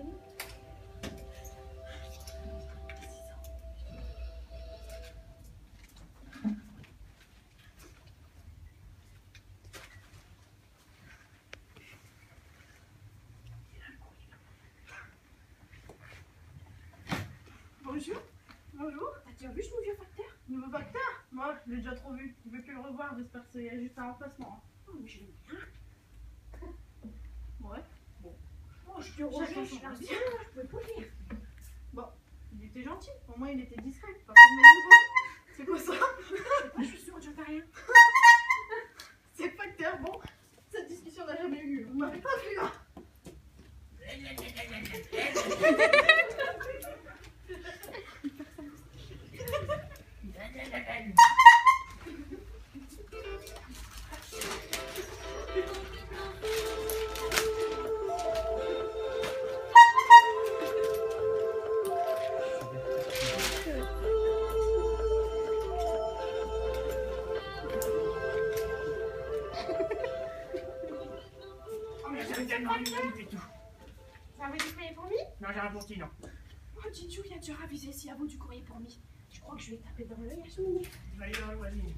venu. Bonjour. Bonjour. T'as déjà vu ce nouveau facteur? Nouveau facteur? Moi, je l'ai déjà trop vu. Je vais plus le revoir, j'espère que c'est juste un remplacement. Oh, mais je l'aime bien. Ouais. Bon. Oh, je te rejoins, je suis bien, je pouvais pas le lire. Bon, il était gentil. Au moins, il était discret. Pas comme les nouveaux. C'est quoi ça? Je suis sûre, j'entends rien. C'est le facteur. Bon, cette discussion n'a jamais eu lieu. Vous m'avez pas vu, hein? Ça veut du courrier pour mi? Non, j'ai un bourti, non. Oh, Jinju, il y a déjà ravisé si à vous du courrier pour mi. Je crois que je vais taper dans l'œil à ce moment. Je vais aller dans le voisine.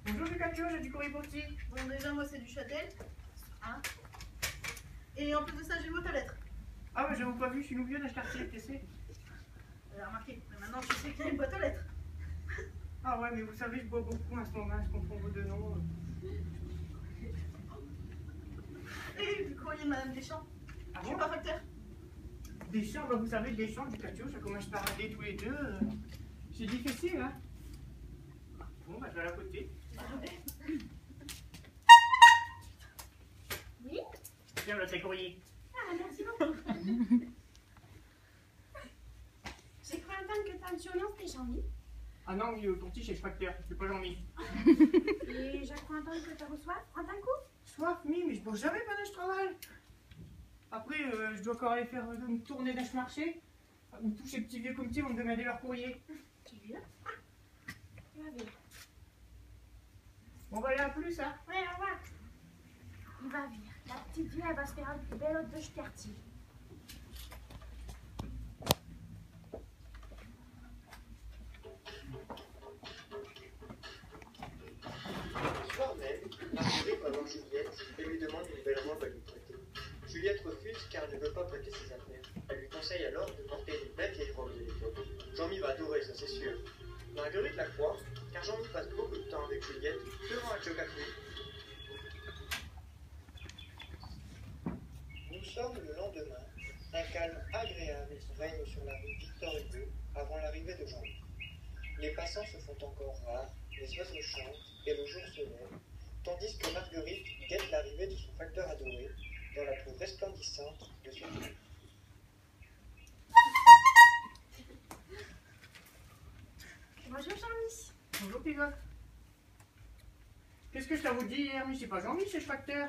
Bonjour, Pikachu, j'ai du courrier pour ti. Bon, déjà, moi, c'est du Châtel. Hein? Et en plus de ça, j'ai une boîte aux lettres. Ah, mais j'avais pas vu, je suis nouveau dans ce quartier, qu'est-ce que c'est? J'ai remarqué, mais maintenant, je sais qu'il y a une boîte aux lettres. Ah ouais, mais vous savez, je bois beaucoup à ce moment-là, je comprends vos deux noms. Et du courrier de Madame Deschamps. Ah bon? Je suis pas facteur. Deschamps, bah vous savez, Deschamps, Pikachu, ça commence par un D tous les deux. C'est difficile, hein? Bon, bah je vais à la côté. Oui? Tiens, là, c'est courrier. Ah, merci beaucoup. J'ai cru entendre que t'as un surnom, c'était Jean-Mi. Ah non, oui, pour ti, c'est facteur, c'est pas Jean-Mi. Et j'ai cru entendre que t'as reçu prends un coup. Soif, mais je bois jamais pendant que je travaille. Après, je dois encore aller faire une tournée dans ce marché. Où tous ces petits vieux comme ti vont me demander leur courrier. Tu viens? Tu vas venir. Bon, bah, à plus, hein. Ouais, au revoir. Il va venir. La petite vie, elle va se faire un bel autre de ce quartier. Le soir même, Marguerite va voir Juliette et lui demande une belle robe à lui prêter. Juliette refuse car elle ne veut pas prêter ses affaires. Elle lui conseille alors de porter une belle vieille robe de l'époque. Jean-Mi va adorer, ça c'est sûr. Marguerite la croit car Jean-Mi passe beaucoup de temps avec Juliette devant un Jocafé. Nous sommes le lendemain. Un calme agréable règne sur la rue Victor Hugo avant l'arrivée de Jean-Mi. Les passants se font encore rares, les oiseaux chantent et le jour se lève, tandis que Marguerite guette l'arrivée de son facteur adoré dans la plus resplendissante de ses vies. Bonjour, Jean-Mi. Bonjour, pilote. Qu'est-ce que je t'avais dit hier? Mais c'est pas Jean-Mi, c'est le facteur.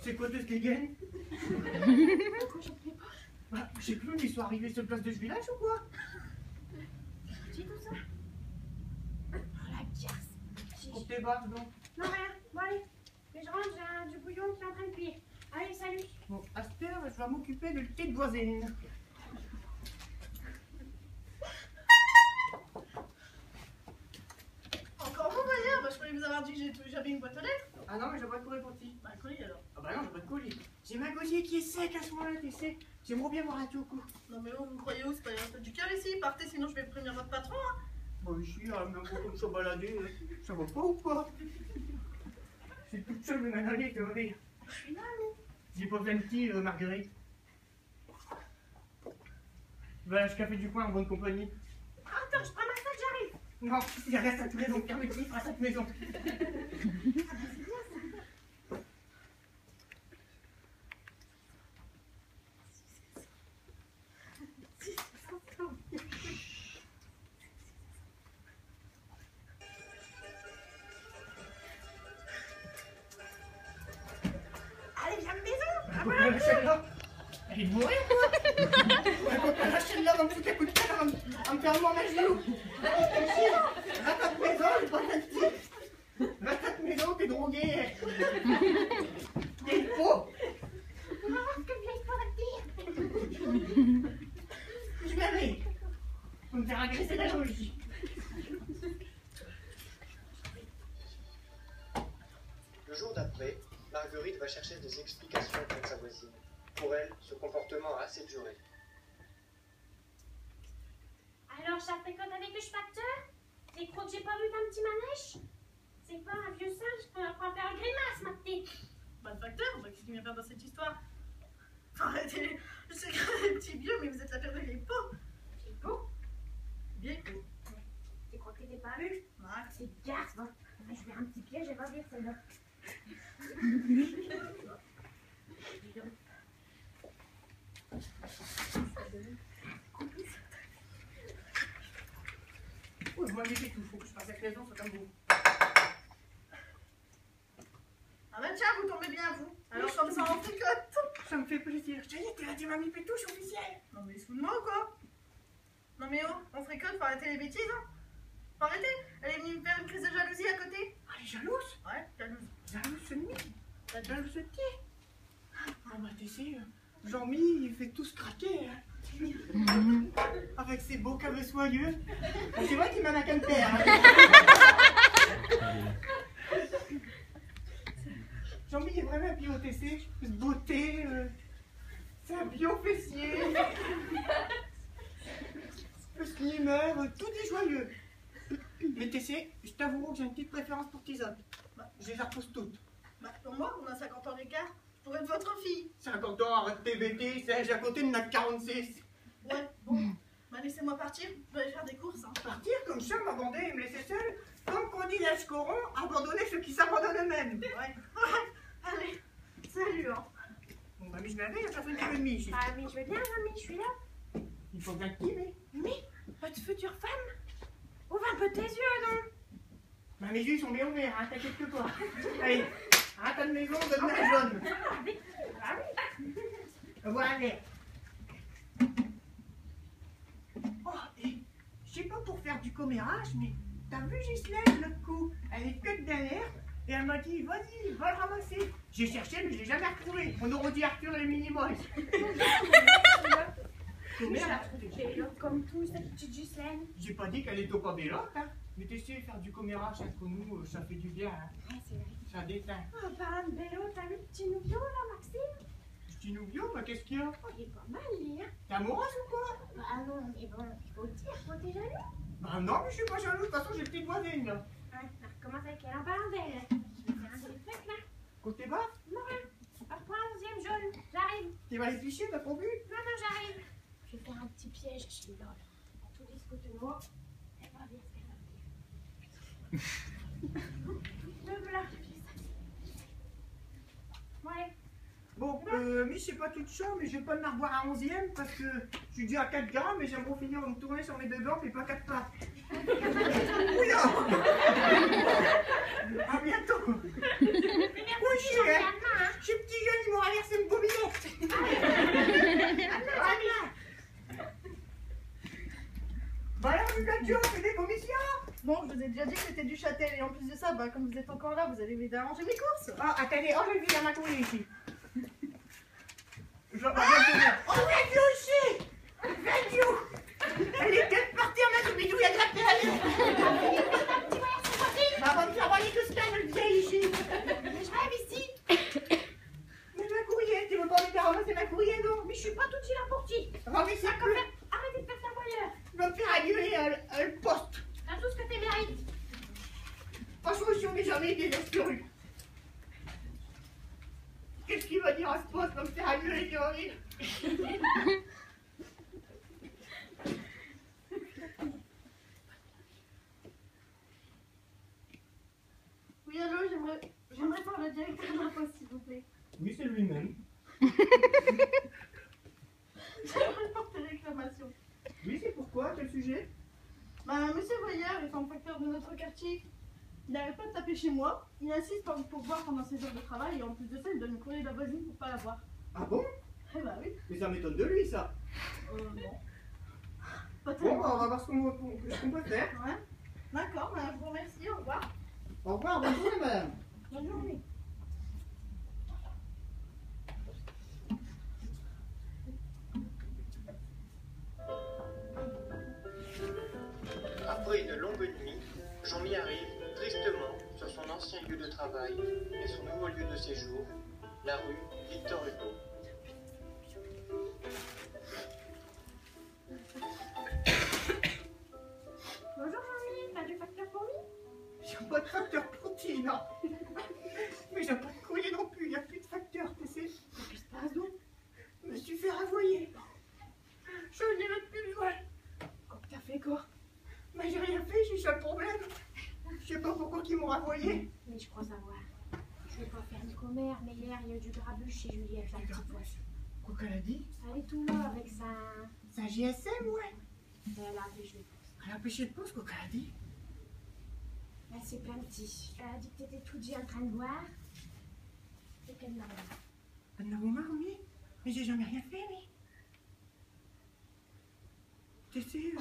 C'est quoi de ce qu'il gagne? Pourquoi j'en plais pas? Bah, je sais plus, ils sont arrivés sur place de ce village ou quoi? Tu tout ça? Oh, la casse. On te débarque donc. Non, rien. Bon, allez. Mais je rentre, j'ai du bouillon qui est en train de cuire. Allez, salut. Bon, à cette heure, je vais m'occuper de petite voisine. Encore vous, d'ailleurs? Bah, je croyais vous avoir dit que j'avais une boîte aux lettres. Ah non, mais j'ai pas de courrier pour ti. Bah, le colis alors. Ah bah non, j'ai pas de colis. J'ai ma gosier qui est sec à ce moment-là, tu sais. J'aimerais bien voir un tout au cou. Non, mais vous me croyez où? C'est pas un peu du cœur ici. Partez, sinon je vais prévenir votre patron. Hein. Bah, ici, même pas comme ça balader, ça va pas ou quoi? Je suis toute seule, mais allez, tu vas rire. Je suis là, mais. J'ai pas besoin de ti, Marguerite. Va je café du coin en bonne compagnie. Attends, je prends ma sac, j'arrive. Non, il reste à toute maison, permettez, il fera cette maison. Allez, viens à la maison. Ah ouais, celle-là, elle est bourrée ou quoi? Ouais, quand elle lâche celle-là, va me foutre un coup de pied, en me fermant ma genou. Va à ta maison, j'ai pas de type. Va à ta maison, t'es drogué. rentrée, Marguerite va chercher des explications auprès de sa voisine. Pour elle, ce comportement a assez duré. Alors, ça fréquente avec le facteur? Tu crois que j'ai pas vu ton petit manège? C'est pas un vieux singe qu'on apprend à faire grimace, ma petite. Bah, le facteur, qu'est-ce qu'il vient faire dans cette histoire? Arrêtez, je sais que les petits vieux, mais vous êtes la pire des vieilles peaux. C'est beau. Vieille peau. Tu crois que t'es pas vu? Ouais. C'est garce, va. Je vais faire un petit piège, elle va dire celle-là. Oui, moi j'ai fait tout, faut que je passe à la maison, c'est comme vous. Ah bah tiens, vous tombez bien, vous. Alors comme ça, on fricote. Ça me fait plaisir. Je te dis, t'es la mamie Pétouche officielle. Non mais sous de moi ou quoi? Non mais oh, on fricote, faut arrêter les bêtises, hein. Faut arrêter. Elle est venue me faire une crise de jalousie à côté. Ah, elle est jalouse? Ouais, jalouse. Jalouse de moi? La jalouse de qui? Ah bah tu sais, Jean-Mi, il fait tout se craquer, hein. Avec ses beaux caves soyeux. C'est vrai qu'il m'en a qu'un père. Hein. Jean-Mi est vraiment un bio TC, beauté, c'est un bio fessier, plus l'humeur, tout est joyeux. Mais TC, je t'avoue que j'ai une petite préférence pour Tisane. Bah, je les repousse toutes. Bah, pour moi, on a 50 ans d'écart, je pourrais être votre fille. 50 ans, arrête tes bêtises, j'ai à côté de notre 46. Ouais, bon, bah laissez-moi partir, je vais aller faire des courses. Hein. Partir comme ça, m'abandonner et me laisser seule? Comme qu'on dit l'âge courant, abandonner ceux qui s'abandonnent eux-mêmes. Ouais. Allez, salut hein. Bon bah mais je vais aller, ça fait une heure et demie ici. Ah mais je vais bien, mamie, je suis là. Il faut bien activer. Mais, votre future femme? Ouvre un peu tes yeux, non? Bah mes yeux ils sont bien ouverts, hein, t'inquiète pas. Allez, à ta maison, donne-moi la jaune. Ah oui. Voilà. Oh, et je sais pas pour faire du commérage, mais t'as vu Ghislaine, l'autre coup? Elle est que derrière. Et elle m'a dit, vas-y, va le ramasser. J'ai cherché, mais je l'ai jamais retrouvé. On aurait dit Arthur et les Minimoys. Comme tout, cette petite Ghislaine. J'ai pas dit qu'elle est au pas bélote, hein. Mais t'essayes de faire du commérage entre nous, ça fait du bien, hein. Ouais, c'est vrai. Ça déteint. Oh, parlant de vélo, t'as vu le petit nouveau là, Maxime? Petit nouveau, bah qu'est-ce qu'il y a? Oh, il est pas mal, lui, hein. T'es amoureuse ou quoi? Bah non, mais bon, il faut le dire, faut t'es jaloux. Bah non, mais je suis pas jaloux, de toute façon j'ai une petite voisine, là. Ouais, ça recommence avec elle en parlant d'elle. Je vais faire un petit truc, là. Côté bas? Non, on reprend un 11e jaune. J'arrive. Tu vas les ficher, t'as trop vu? Non, j'arrive. Je vais faire un petit piège chez Lola. À tous les côtés de moi, elle va bien se faire. Le voilà. Ouais. Bon, mais c'est pas tout chaud, mais je vais pas en avoir à 11e parce que je suis dû à 4 grammes et j'aimerais finir de me tourner sur mes deux gants et pas 4 pattes. Oula! À bientôt! Oui, je suis petit jeune, ils m'ont renversé une bobinette! Bah alors, Lucas, on fait des commissions? Bon, je vous ai déjà dit que c'était du châtel et en plus de ça, bah, comme vous êtes encore là, vous allez m'aider à ranger mes courses. Ah, attendez, oh, j'ai vu la matouille ici. Oh, Védiou ici! Védiou! Elle est peut-être partie en mettre bidouille à gratter à l'eau. Bah, va me faire envoyer tout ce qu'elle me disait ici. Mais je rêve ici. Mais ma courrier, tu veux pas m'aider à ramasser ma courrier, non? Mais je suis pas toute là pour qui. Ramasser ça comme ça. Arrêtez de faire ça, voyeur. Tu vas me faire annuler le poste. T'as tout ce que t'es mérites. Franchement, je suis jamais été l'escurue. Qu'est-ce qu'il va dire à ce poste comme faire annuler les horrible? Oui, allô, j'aimerais voir le directeur de la poste, s'il vous plaît. Oui, c'est lui-même. J'aimerais porter réclamation. Oui, c'est pourquoi? Quel sujet? Bah, monsieur Voyeur, étant facteur de notre quartier, il n'arrête pas de taper chez moi. Il insiste pour voir pendant ses heures de travail et en plus de ça, il donne le courrier de la voisine pour pas la voir. Ah bon? Eh bah oui. Mais ça m'étonne de lui, ça. Non. Pas Bon, tellement. bah, on va voir ce qu'on peut faire. Ouais. D'accord, bah, je vous remercie, au revoir. Au revoir, bonne journée, madame. Bonne journée. Après une longue nuit, Jean-Mi arrive tristement sur son ancien ancien lieu de travail et son nouveau lieu de séjour, la rue Victor Hugo. Bonjour Jean-Mi, t'as du facteur pour lui? J'ai pas de facteur pour ti, non. Mais j'ai pas de courrier non plus, il n'y a plus de facteur, tu sais. Qu'est-ce qui se passe donc? Je me suis fait renvoyer. Je n'ai même plus besoin. T'as fait quoi? Mais j'ai rien fait, j'ai ça le problème. Je sais pas pourquoi ils m'ont renvoyé. Mais je crois savoir. Je vais pas faire une commère, mais hier il y a eu du grabuge chez Julie avec la petite voix. Quoi qu'elle a dit? Elle est tout là avec sa... C'est un GSM, ouais. Elle a empêché le poste. Elle a empêché le poste, quoi qu'elle a dit? Elle s'est plaintie. Elle a dit que t'étais tout dit en train de boire. Et qu'elle n'a rien. Elle n'a marre, oui. Mais j'ai jamais rien fait, oui. Tu sais,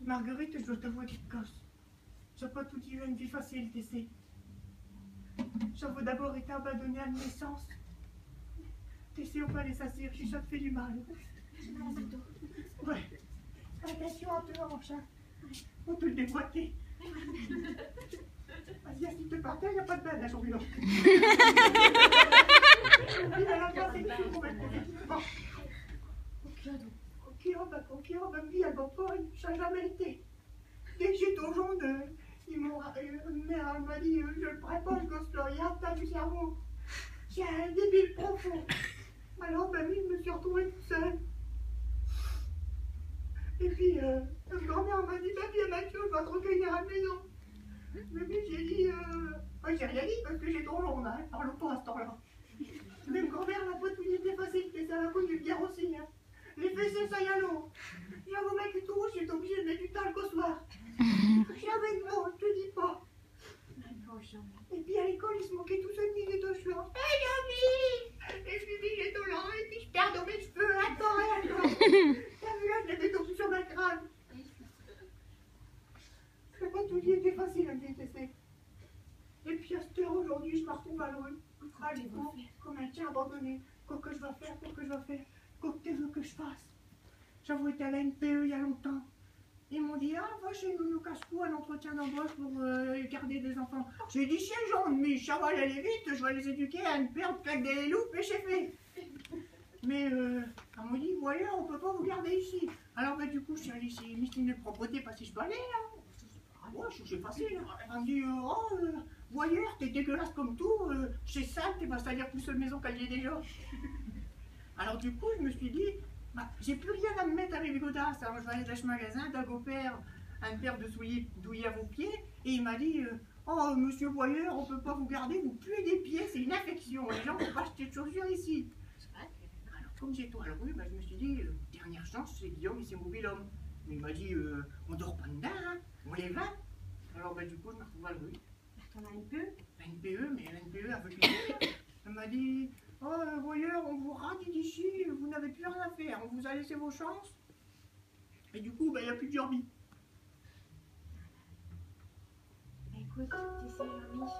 Marguerite, je dois t'avouer quelque chose. J'ai pas tout eu une vie facile, tu sais. J'avais d'abord été abandonnée à la naissance. Tu sais, on fallait s'assurer, ça te fait du mal. Ouais. Attention à te hanche, hein. On te le déboîter. Vas-y, assis-toi par terre, il n'y a pas de bain la journée. Ma vie, elle va pas, ça n'a jamais été. Dès que j'étais au jaune, mère m'a dit, je le prépare, je gosse le rien, t'as du cerveau. J'ai un débile profond. Alors, oui, je me suis retrouvée toute seule. Et puis, ma grand-mère m'a dit, viens Mathieu, je vais te recueillir à la maison. Mais puis j'ai dit, j'ai rien dit parce que j'ai trop long, hein, parle pas à ce temps-là. Mais ma grand-mère n'a pas tout dit, c'était facile, mais ça m'a connu le guerre aussi, hein. Les fessées, ça y a l'eau. J'avais mec du tout rouge, j'étais obligée de mettre du talc au soir. J'avais de l'eau, je te dis pas. Et puis à l'école, ils se moquaient tous de midi de cheveux. Hey, Yami! Et puis j'ai tout lent, et puis je perds dans mes cheveux, attends. T'as vu là, je l'avais tombé sur ma crâne. C'est pas tout dit, était facile à me détester. Et puis à cette heure aujourd'hui, je me retrouve à l'eau. À l'école, comme un tien abandonné. Quoi que je vais faire, quoi que je vais faire. Quoi que tu veux que je fasse. J'avais été à la NPE il y a longtemps. Ils m'ont dit, ah, va chez Nounou Cascou, un entretien d'embauche pour garder des enfants. J'ai dit, chez Jean-Mi, ça va aller vite, je vais les éduquer à ne perdre qu'avec des loups et c'est fait. Mais elle m'a dit, voyez, on ne peut pas vous garder ici. Alors, du coup, je suis allée chez Mystine de propreté parce que je peux aller, là. Ouais, c'est facile. Elle me dit, voyeur, t'es dégueulasse comme tout, c'est sale, t'es pas c'est-à-dire plus seule maison qu'elle y est déjà. Alors, du coup, je me suis dit, j'ai plus rien à me mettre avec les godasses. Alors je vais aller dans ce magasin, Dagobert, une paire de souliers douillés à vos pieds, et il m'a dit, oh monsieur voyeur, on peut pas vous garder, vous puez des pieds, c'est une infection, les gens ne peuvent pas acheter de chaussures ici. Alors comme j'ai tout à la rue, je me suis dit, dernière chance, c'est Guillaume et c'est Mobilhomme. Mais il m'a dit, on dort pas dedans, hein, on les va. Alors du coup, je me retrouve à la rue. T'en as une peu? La NPE, mais la NPE avec une... Elle m'a dit, oh, voyeur, on vous radie d'ici, vous n'avez plus rien à faire, on vous a laissé vos chances. Et du coup, il n'y a plus de Jorbi. Écoute, tu sais, Jean-Mi,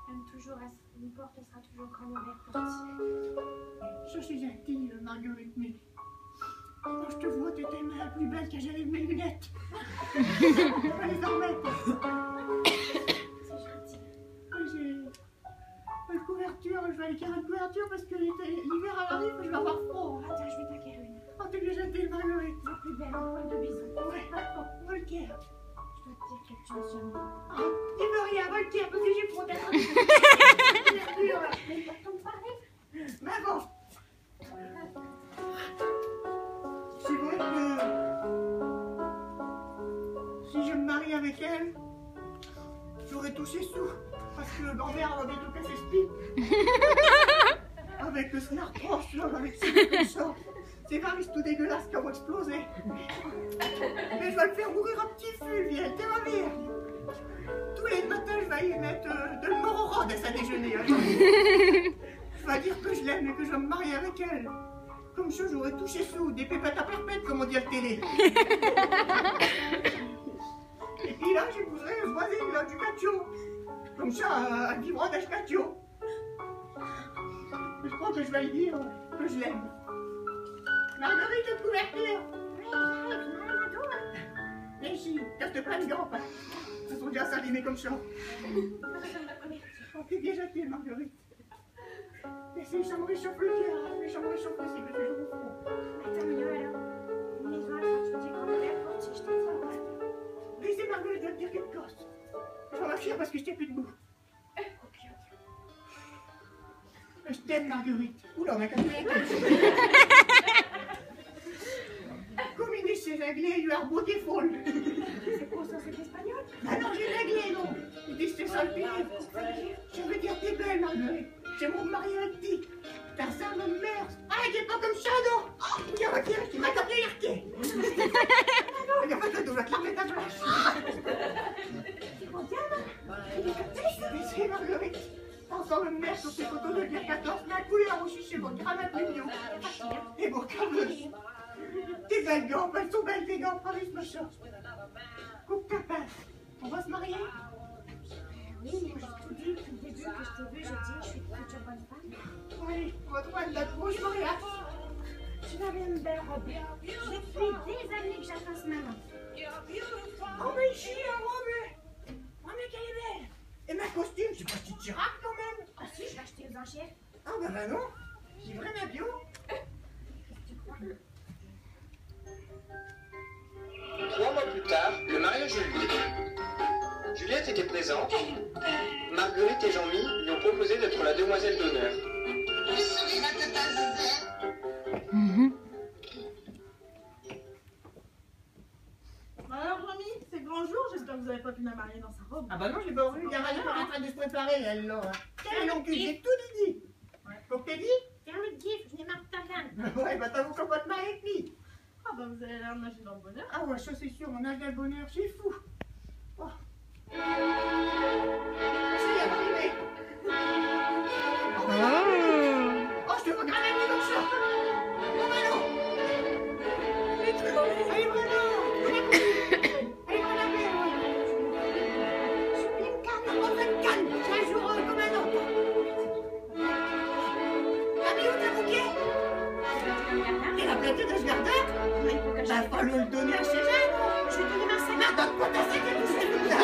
même toujours, une porte, elle sera toujours grande ouverte pour toi. Je suis gentille, Marguerite, mais quand je te vois, tu étais la plus belle que j'avais mes lunettes. Je vais les en remettre. C'est gentil. J'ai une couverture, je vais aller carrer une couverture parce que l'hiver arrive, je vais avoir froid. Attends, je vais t'acquérir une. Oh, t'es bien gentille, Marguerite. La plus belle en poil de bison. Ouais, Voltaire. Je dois te dire quelque chose, Jean-Mi. Ah, il veut rien, Voltaire, parce que j'ai trop d'être. Mais pourtant me parler. Mais bon. C'est vrai que si je me marie avec elle, j'aurai tous ses sous. Parce que grand-mère avait tout cassé ce pied. Avec le snark proche, avec ses ça. C'est grave, c'est tout dégueulasse qui ont explosé. Mais je vais le faire mourir un petit fulviel, t'es ma mère. Tous les matins, je vais y mettre de l'mororode à sa déjeuner. Hein. Je vais dire que je l'aime et que je vais me marier avec elle. Comme ça, j'aurai tous ses sous, des pépettes à perpète, comme on dit à la télé. Et puis là, j'épouserai le voisin du Caccio. Comme ça, elle vivra dans ce Caccio. Je crois que je vais lui dire que je l'aime. Marguerite, de couverture. Oui, j'arrive, Les filles, casse pas les grands pas. Elles sont déjà salimées comme ça. On fait bien jeté, Marguerite. Laissez les chambres réchauffer le cœur. Les chambres réchauffer, c'est que toujours au fond. Attends, mieux alors. Les gens, tu me dis qu'on est pour si je t'entends. Laissez Marguerite, je vais te dire quelque chose. Je vais m'afficher parce que je t'ai plus debout. Ok. Je t'aime, Marguerite. Oula, on a cassé la tête. Comme il est chez réglé, you are beautiful. C'est quoi ça, c'est espagnol? Ah non, j'ai réglé, non. Il dit c'est ça le pire. Je veux dire, t'es belle, Marguerite. J'aimerais me marier avec qui? Ta sœur me merde. Ah, t'es pas comme ça, non. Oh, regarde, tu m'as tapé l'arqué. Regarde, je dois te la remettre à place. C'est quoi, tiens, Mais c'est Marguerite. Encore une merde sur ces photos de guerre 14, ma couleur aussi chez votre grammaire mignon. Et bon, calme. Tes belles gants, elles sont belles, tes gants, Paris, machin. Coupe ta passe. On va se marier? Oui, mais j'ai tout dit depuis le début que je t'ai vu, j'ai dit je suis une future bonne femme. Oui, on va trouver une date rouge, mariage. Tu m'avais une belle robe. Depuis des années que j'attends ce moment. Oh, mais ici, robe. Oh, mais qu'elle est belle. Et ma costume, c'est pas si Chirac quand même. Ah si, je vais acheter aux enchères. Ah, bah non. C'est vraiment bio. 3 mois plus tard, le mariage eut lieu. Juliette était présente. Marguerite et Jean-Mi lui ont proposé d'être la demoiselle d'honneur. Alors, Jean-Mi, c'est grand jour, j'espère que vous n'avez pas pu la marier dans sa robe. Ah bah non, j'ai pas vu. Il y a rien en train de se préparer, elle, là. Quel enculé, j'ai tout dit. Faut que t'aies dit? Ferme le gif, je démarre ta canne. Ouais, bah t'avoues qu'on va te marier avec lui. Ah bah vous avez l'air de nager dans le bonheur. Ah ouais, ça c'est sûr, on a le bonheur, c'est fou. Oh. Ça y est, elle va arriver. Oh, je te vois grammer mon comme ça. Oh, bah non. Allez, Bruno. Allez, Bruno. Je suis une canne, on va te calme. C'est un jour comme un autre. T'as mis où ta bouquet? Et la platine de ce gardien? Mais il faut que Bah, pas le donner à ses jeunes. je vais donner ma salle. Donne pas ta sécurité, c'est tout ça.